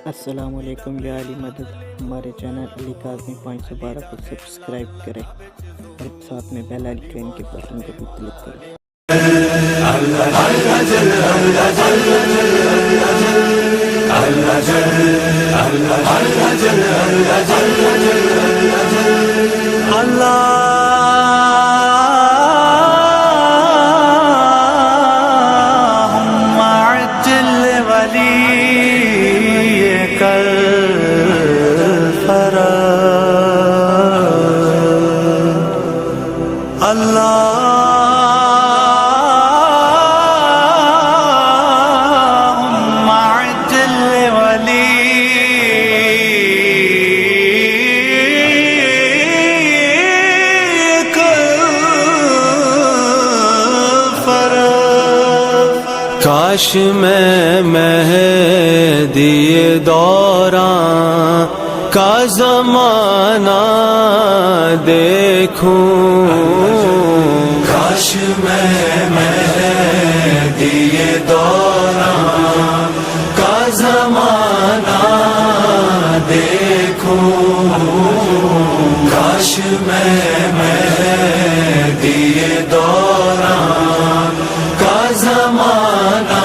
السلام علیکم یا علی مدد. ہمارے چینل علی کاظمی 512 کو سبسکرائب کریں اور ساتھ میں بیل آئیکن کے بٹن کو بھی کلک کریں. کاش میں مہدی دوراں کا زمانہ دیکھوں، کاش میں مہدی دوراں کا زمانہ دیکھوں، کاش میں مہدی دوراں کا زمانہ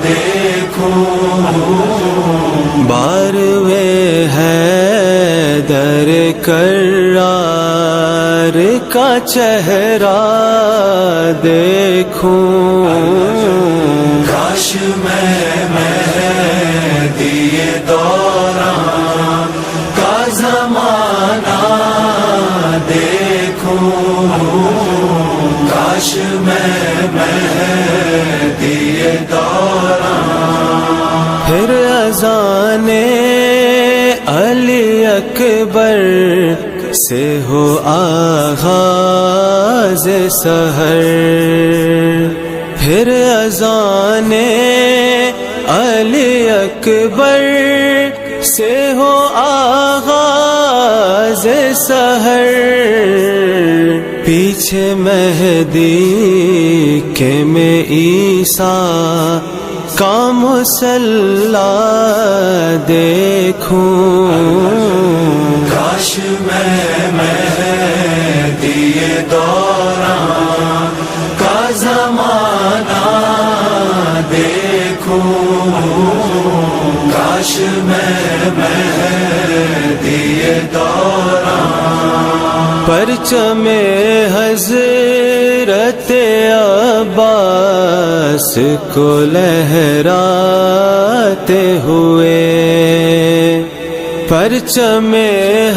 دیکھوں، باروے حیدر کرار کا چہرہ دیکھوں، کاش میں مہدی دوراں کا زمانہ دیکھوں، کاش میں مہدی دوراں. پھر اذان علی اکبر سے ہو آغاز سحر، پھر اذان علی اکبر سے ہو آغاز سحر، پیچھے مہدی کے میں عیسیٰ کا مصلی دیکھوں، کاش میں مہدی دوراں کا زمانہ دیکھوں، کاش میں مہدی دوراں پرچم حضرت عباس کو لہراتے ہوئے، پرچم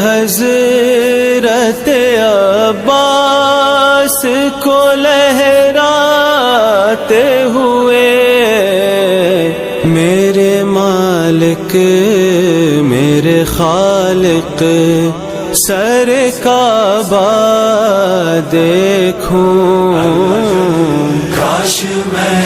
حضرت عباس کو لہراتے ہوئے، میرے مالک میرے خالق سر کعبہ دیکھوں، کاش میں